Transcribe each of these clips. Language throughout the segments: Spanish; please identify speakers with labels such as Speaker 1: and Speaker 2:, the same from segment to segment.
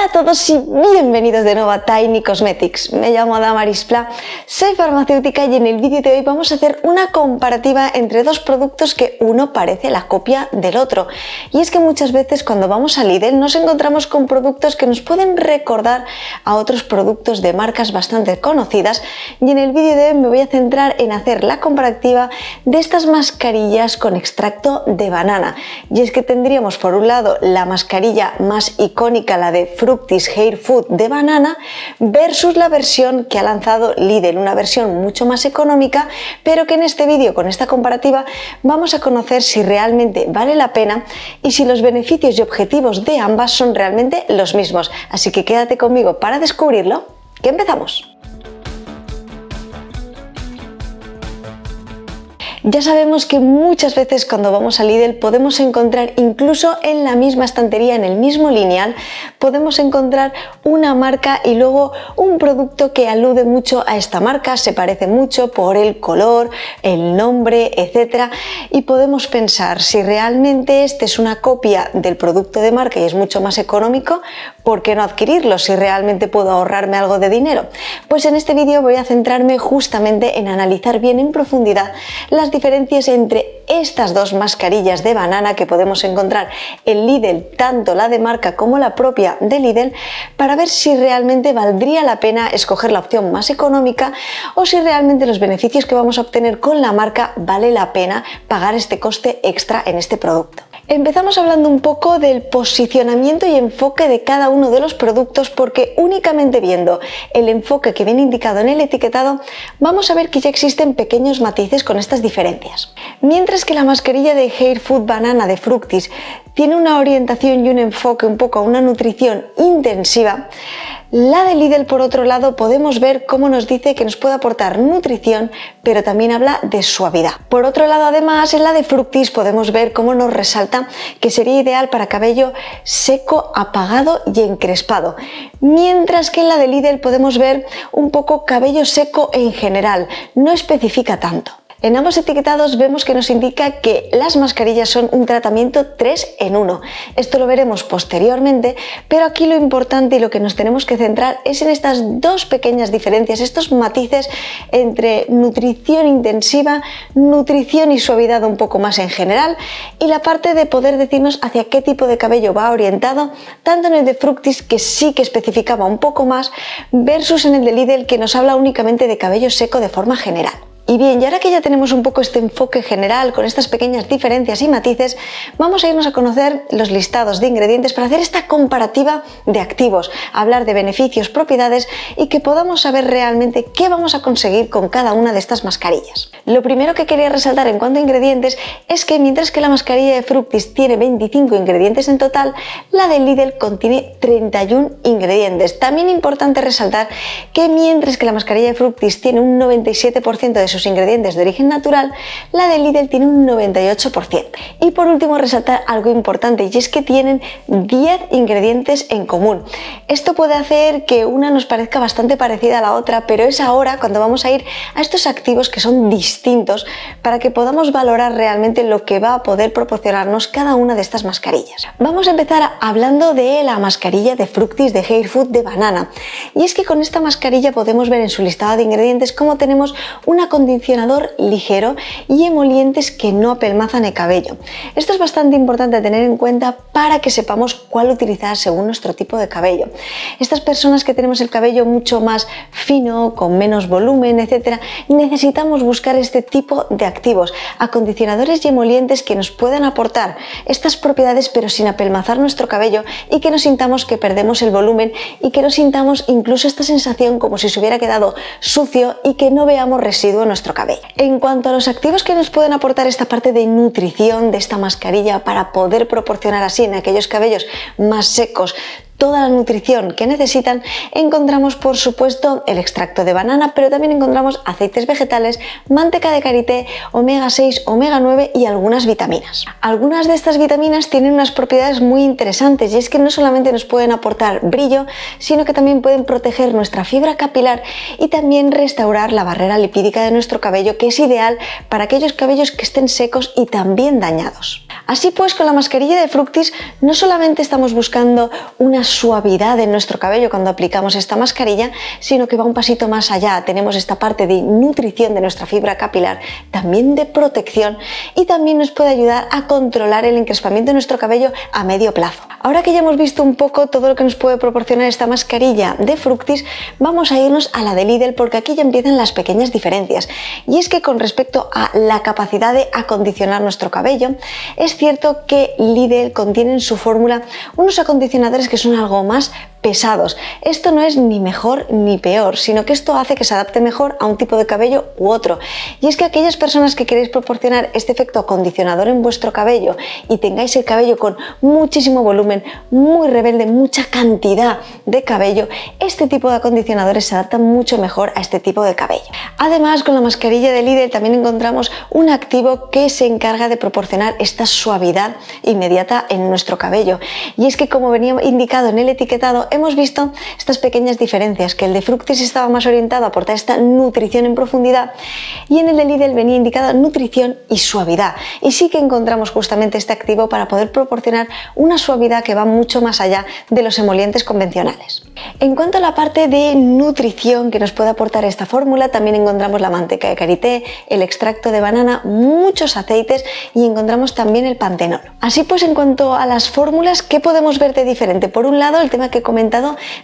Speaker 1: Hola a todos y bienvenidos de nuevo a Tiny Cosmetics. Me llamo Damaris Pla, soy farmacéutica y en el vídeo de hoy vamos a hacer una comparativa entre dos productos que uno parece la copia del otro. Y es que muchas veces cuando vamos a Lidl nos encontramos con productos que nos pueden recordar a otros productos de marcas bastante conocidas, y en el vídeo de hoy me voy a centrar en hacer la comparativa de estas mascarillas con extracto de banana. Y es que tendríamos por un lado la mascarilla más icónica, la de Fructis Hair Food de banana, versus la versión que ha lanzado Lidl, una versión mucho más económica, pero que en este vídeo, con esta comparativa, vamos a conocer si realmente vale la pena y si los beneficios y objetivos de ambas son realmente los mismos. Así que quédate conmigo para descubrirlo, que empezamos. Ya sabemos que muchas veces cuando vamos a Lidl podemos encontrar, incluso en la misma estantería, en el mismo lineal, podemos encontrar una marca y luego un producto que alude mucho a esta marca, se parece mucho por el color, el nombre, etc. Y podemos pensar si realmente este es una copia del producto de marca y es mucho más económico, ¿por qué no adquirirlo si realmente puedo ahorrarme algo de dinero? Pues en este vídeo voy a centrarme justamente en analizar bien en profundidad las diferencias entre estas dos mascarillas de banana que podemos encontrar en Lidl, tanto la de marca como la propia de Lidl, para ver si realmente valdría la pena escoger la opción más económica o si realmente los beneficios que vamos a obtener con la marca vale la pena pagar este coste extra en este producto. Empezamos hablando un poco del posicionamiento y enfoque de cada uno de los productos, porque únicamente viendo el enfoque que viene indicado en el etiquetado vamos a ver que ya existen pequeños matices con estas diferencias. Mientras que la mascarilla de Hair Food Banana de Fructis tiene una orientación y un enfoque un poco a una nutrición intensiva, la de Lidl, por otro lado, podemos ver cómo nos dice que nos puede aportar nutrición, pero también habla de suavidad. Por otro lado, además, en la de Fructis podemos ver cómo nos resalta que sería ideal para cabello seco, apagado y encrespado, mientras que en la de Lidl podemos ver un poco cabello seco en general, no especifica tanto. En ambos etiquetados vemos que nos indica que las mascarillas son un tratamiento 3 en 1. Esto lo veremos posteriormente, pero aquí lo importante y lo que nos tenemos que centrar es en estas dos pequeñas diferencias, estos matices entre nutrición intensiva, nutrición y suavidad un poco más en general, y la parte de poder decirnos hacia qué tipo de cabello va orientado, tanto en el de Fructis, que sí que especificaba un poco más, versus en el de Lidl, que nos habla únicamente de cabello seco de forma general. Y bien, y ahora que ya tenemos un poco este enfoque general con estas pequeñas diferencias y matices, vamos a irnos a conocer los listados de ingredientes para hacer esta comparativa de activos, hablar de beneficios, propiedades y que podamos saber realmente qué vamos a conseguir con cada una de estas mascarillas. Lo primero que quería resaltar en cuanto a ingredientes es que mientras que la mascarilla de Fructis tiene 25 ingredientes en total, la de Lidl contiene 31 ingredientes. También importante resaltar que mientras que la mascarilla de Fructis tiene un 97% de sus ingredientes de origen natural, la de Lidl tiene un 98%. Y por último, resaltar algo importante, y es que tienen 10 ingredientes en común. Esto puede hacer que una nos parezca bastante parecida a la otra, pero es ahora cuando vamos a ir a estos activos que son distintos para que podamos valorar realmente lo que va a poder proporcionarnos cada una de estas mascarillas. Vamos a empezar hablando de la mascarilla de Fructis de Hair Food de banana. Y es que con esta mascarilla podemos ver en su listado de ingredientes cómo tenemos un acondicionador ligero y emolientes que no apelmazan el cabello. Esto es bastante importante a tener en cuenta para que sepamos cuál utilizar según nuestro tipo de cabello. Estas personas que tenemos el cabello mucho más fino, con menos volumen, etc., necesitamos buscar este tipo de activos, acondicionadores y emolientes que nos puedan aportar estas propiedades pero sin apelmazar nuestro cabello y que no sintamos que perdemos el volumen y que no sintamos incluso esta sensación como si se hubiera quedado sucio y que no veamos residuo en nuestro cabello. En cuanto a los activos que nos pueden aportar esta parte de nutrición de esta mascarilla para poder proporcionar así en aquellos cabellos más secos toda la nutrición que necesitan, encontramos por supuesto el extracto de banana, pero también encontramos aceites vegetales, manteca de karité, omega 6, omega 9 y algunas vitaminas. Algunas de estas vitaminas tienen unas propiedades muy interesantes, y es que no solamente nos pueden aportar brillo, sino que también pueden proteger nuestra fibra capilar y también restaurar la barrera lipídica de nuestro cabello, que es ideal para aquellos cabellos que estén secos y también dañados. Así pues, con la mascarilla de Fructis no solamente estamos buscando una suavidad en nuestro cabello cuando aplicamos esta mascarilla, sino que va un pasito más allá. Tenemos esta parte de nutrición de nuestra fibra capilar, también de protección, y también nos puede ayudar a controlar el encrespamiento de nuestro cabello a medio plazo. Ahora que ya hemos visto un poco todo lo que nos puede proporcionar esta mascarilla de Fructis, vamos a irnos a la de Lidl, porque aquí ya empiezan las pequeñas diferencias. Y es que con respecto a la capacidad de acondicionar nuestro cabello, es cierto que Lidl contiene en su fórmula unos acondicionadores que son algo más pesados. Esto no es ni mejor ni peor, sino que esto hace que se adapte mejor a un tipo de cabello u otro. Y es que aquellas personas que queréis proporcionar este efecto acondicionador en vuestro cabello y tengáis el cabello con muchísimo volumen, muy rebelde, mucha cantidad de cabello, este tipo de acondicionadores se adaptan mucho mejor a este tipo de cabello. Además, con la mascarilla de Lidl también encontramos un activo que se encarga de proporcionar esta suavidad inmediata en nuestro cabello. Y es que, como venía indicado en el etiquetado, hemos visto estas pequeñas diferencias, que el de Fructis estaba más orientado a aportar esta nutrición en profundidad y en el de Lidl venía indicada nutrición y suavidad. Y sí que encontramos justamente este activo para poder proporcionar una suavidad que va mucho más allá de los emolientes convencionales. En cuanto a la parte de nutrición que nos puede aportar esta fórmula, también encontramos la manteca de karité, el extracto de banana, muchos aceites y encontramos también el pantenol. Así pues, en cuanto a las fórmulas, ¿qué podemos ver de diferente? Por un lado, el tema que he comentado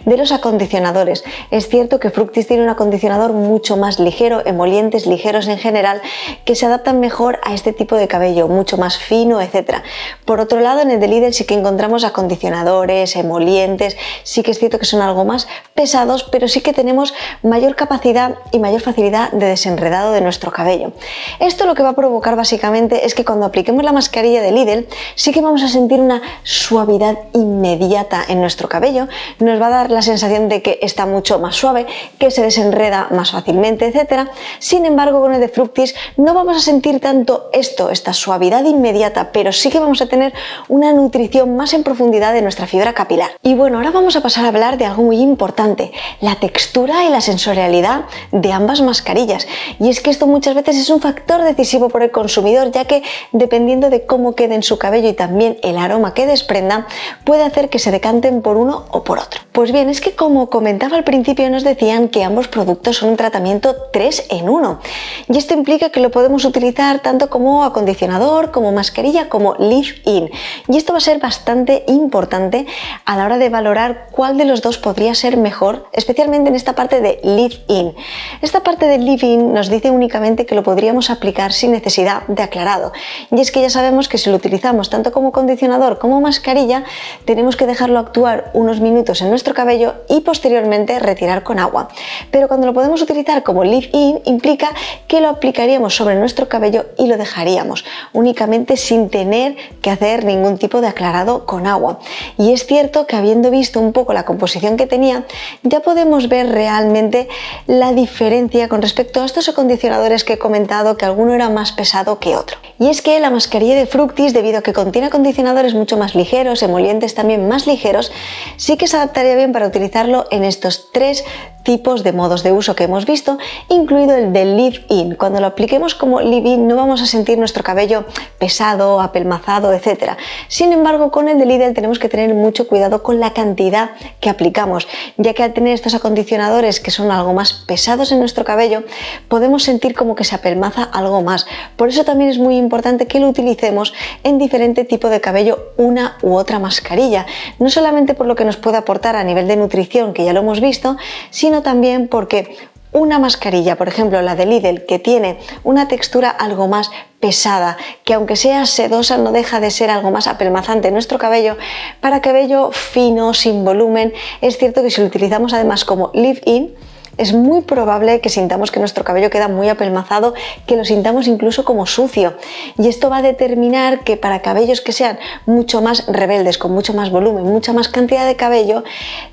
Speaker 1: de los acondicionadores. Es cierto que Fructis tiene un acondicionador mucho más ligero, emolientes ligeros en general, que se adaptan mejor a este tipo de cabello, mucho más fino, etc. Por otro lado, en el de Lidl sí que encontramos acondicionadores, emolientes, sí que es cierto que son algo más pesados, pero sí que tenemos mayor capacidad y mayor facilidad de desenredado de nuestro cabello. Esto lo que va a provocar básicamente es que cuando apliquemos la mascarilla de Lidl sí que vamos a sentir una suavidad inmediata en nuestro cabello, nos va a dar la sensación de que está mucho más suave, que se desenreda más fácilmente, etc. Sin embargo, con el de Fructis no vamos a sentir tanto esta suavidad inmediata, pero sí que vamos a tener una nutrición más en profundidad de nuestra fibra capilar. Y bueno, ahora vamos a pasar a hablar de algo muy importante, la textura y la sensorialidad de ambas mascarillas. Y es que esto muchas veces es un factor decisivo por el consumidor, ya que dependiendo de cómo quede en su cabello y también el aroma que desprenda, puede hacer que se decanten por uno o por otro. Pues bien, es que como comentaba al principio, nos decían que ambos productos son un tratamiento 3 en 1. Y esto implica que lo podemos utilizar tanto como acondicionador, como mascarilla, como leave-in. Y esto va a ser bastante importante a la hora de valorar cuál de los dos podría ser mejor, especialmente en esta parte de leave-in. Esta parte de leave-in nos dice únicamente que lo podríamos aplicar sin necesidad de aclarado. Y es que ya sabemos que si lo utilizamos tanto como acondicionador como mascarilla, tenemos que dejarlo actuar unos minutos en nuestro cabello y posteriormente retirar con agua. Pero cuando lo podemos utilizar como leave-in, implica que lo aplicaríamos sobre nuestro cabello y lo dejaríamos únicamente sin tener que hacer ningún tipo de aclarado con agua. Y es cierto que, habiendo visto un poco la composición que tenía, ya podemos ver realmente la diferencia con respecto a estos acondicionadores que he comentado, que alguno era más pesado que otro. Y es que la mascarilla de Fructis, debido a que contiene acondicionadores mucho más ligeros, emolientes también más ligeros, sí que se adaptaría bien para utilizarlo en estos 3 tipos de modos de uso que hemos visto, incluido el de leave-in. Cuando lo apliquemos como leave-in no vamos a sentir nuestro cabello pesado, apelmazado, etc. Sin embargo, con el de Lidl tenemos que tener mucho cuidado con la cantidad que aplicamos, ya que al tener estos acondicionadores que son algo más pesados en nuestro cabello, podemos sentir como que se apelmaza algo más. Por eso también es muy importante que lo utilicemos en diferente tipo de cabello, una u otra mascarilla, no solamente por lo que nos puede aportar a nivel de nutrición, que ya lo hemos visto, sino también porque una mascarilla, por ejemplo la de Lidl, que tiene una textura algo más pesada, que aunque sea sedosa no deja de ser algo más apelmazante en nuestro cabello, para cabello fino, sin volumen, es cierto que si lo utilizamos además como leave-in, es muy probable que sintamos que nuestro cabello queda muy apelmazado, que lo sintamos incluso como sucio. Y esto va a determinar que para cabellos que sean mucho más rebeldes, con mucho más volumen, mucha más cantidad de cabello,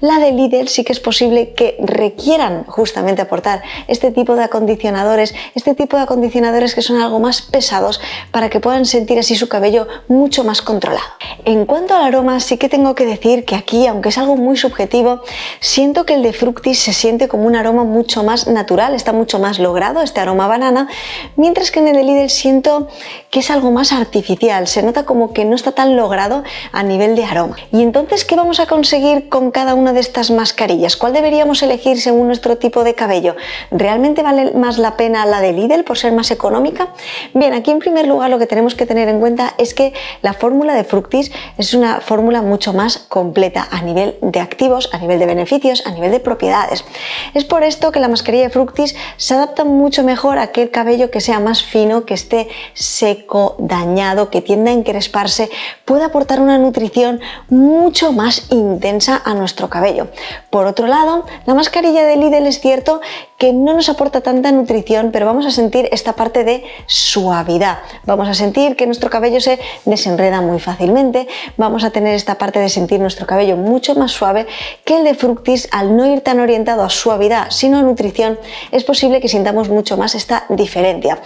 Speaker 1: la de Lidl sí que es posible que requieran justamente aportar este tipo de acondicionadores que son algo más pesados, para que puedan sentir así su cabello mucho más controlado. En cuanto al aroma, sí que tengo que decir que aquí, aunque es algo muy subjetivo, siento que el de Fructis se siente como un aroma aroma mucho más natural, está mucho más logrado este aroma a banana, mientras que en el de Lidl siento que es algo más artificial, se nota como que no está tan logrado a nivel de aroma. Y entonces, ¿qué vamos a conseguir con cada una de estas mascarillas? ¿Cuál deberíamos elegir según nuestro tipo de cabello? ¿Realmente vale más la pena la de Lidl por ser más económica? Bien, aquí en primer lugar lo que tenemos que tener en cuenta es que la fórmula de Fructis es una fórmula mucho más completa a nivel de activos, a nivel de beneficios, a nivel de propiedades. Es por esto que la mascarilla de Fructis se adapta mucho mejor a aquel cabello que sea más fino, que esté seco, dañado, que tienda a encresparse, puede aportar una nutrición mucho más intensa a nuestro cabello. Por otro lado, la mascarilla de Lidl es cierto que no nos aporta tanta nutrición, pero vamos a sentir esta parte de suavidad. Vamos a sentir que nuestro cabello se desenreda muy fácilmente, vamos a tener esta parte de sentir nuestro cabello mucho más suave que el de Fructis. Al no ir tan orientado a suavidad sino a nutrición, es posible que sintamos mucho más esta diferencia.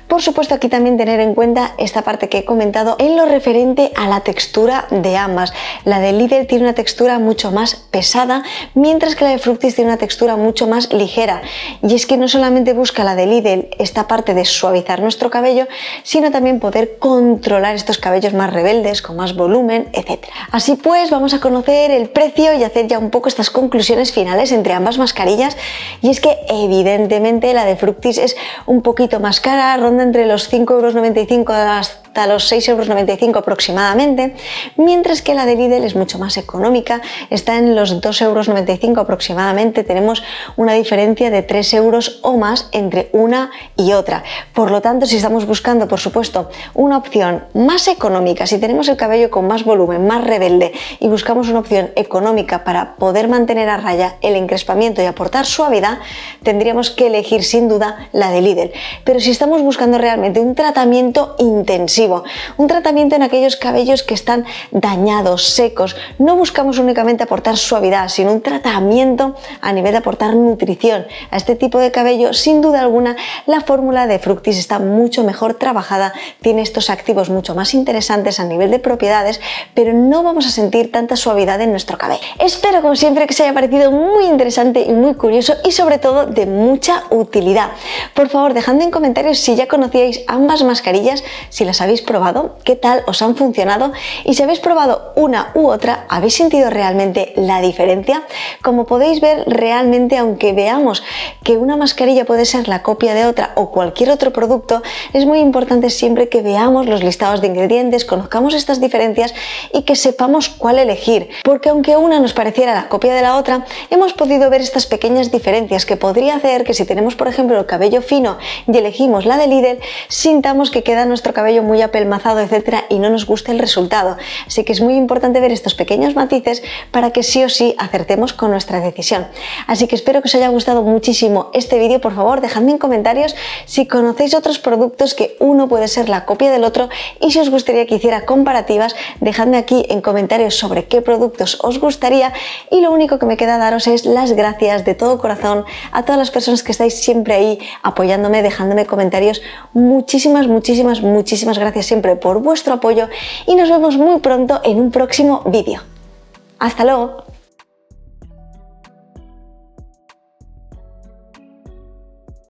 Speaker 1: Por supuesto, aquí también tener en cuenta esta parte que he comentado en lo referente a la textura de ambas. La de Lidl tiene una textura mucho más pesada, mientras que la de Fructis tiene una textura mucho más ligera. Y es que no solamente busca la de Lidl esta parte de suavizar nuestro cabello, sino también poder controlar estos cabellos más rebeldes, con más volumen, etc. Así pues, vamos a conocer el precio y hacer ya un poco estas conclusiones finales entre ambas mascarillas. Y es que evidentemente la de Fructis es un poquito más cara, ronda entre los 5,95 € hasta los 6,95 € aproximadamente, mientras que la de Lidl es mucho más económica, está en los 2,95 € aproximadamente. Tenemos una diferencia de 3 € o más entre una y otra. Por lo tanto, si estamos buscando, por supuesto, una opción más económica, si tenemos el cabello con más volumen, más rebelde y buscamos una opción económica para poder mantener a raya el encrespamiento y aportar suavidad, tendríamos que elegir sin duda la de Lidl. Pero si estamos buscando realmente un tratamiento intensivo, un tratamiento en aquellos cabellos que están dañados, secos, no buscamos únicamente aportar suavidad, sino un tratamiento a nivel de aportar nutrición a este tipo de cabello, sin duda alguna la fórmula de Fructis está mucho mejor trabajada, tiene estos activos mucho más interesantes a nivel de propiedades, pero no vamos a sentir tanta suavidad en nuestro cabello. Espero, como siempre, que os haya parecido muy interesante y muy curioso y sobre todo de mucha utilidad. Por favor, dejadme en comentarios si ya conocíais ambas mascarillas, si las habéis probado, qué tal os han funcionado y si habéis probado una u otra, ¿habéis sentido realmente la diferencia? Como podéis ver, realmente, aunque veamos que una mascarilla puede ser la copia de otra o cualquier otro producto, es muy importante siempre que veamos los listados de ingredientes, conozcamos estas diferencias y que sepamos cuál elegir, porque aunque una nos pareciera la copia de la otra, hemos podido ver estas pequeñas diferencias que podría hacer que si tenemos, por ejemplo, el cabello fino y elegimos la de Lidl, sintamos que queda nuestro cabello muy apelmazado, etcétera, y no nos guste el resultado. Así que es muy importante ver estos pequeños matices para que sí o sí acertemos con nuestra decisión. Así que espero que os haya gustado muchísimo este vídeo. Por favor, dejadme en comentarios si conocéis otros productos que uno puede ser la copia del otro y si os gustaría que hiciera comparativas, dejadme aquí en comentarios sobre qué productos os gustaría. Y lo único que me queda daros es las gracias de todo corazón a todas las personas que estáis siempre ahí apoyándome, dejándome comentarios. Muchísimas gracias siempre por vuestro apoyo y nos vemos muy pronto en un próximo vídeo. ¡Hasta luego!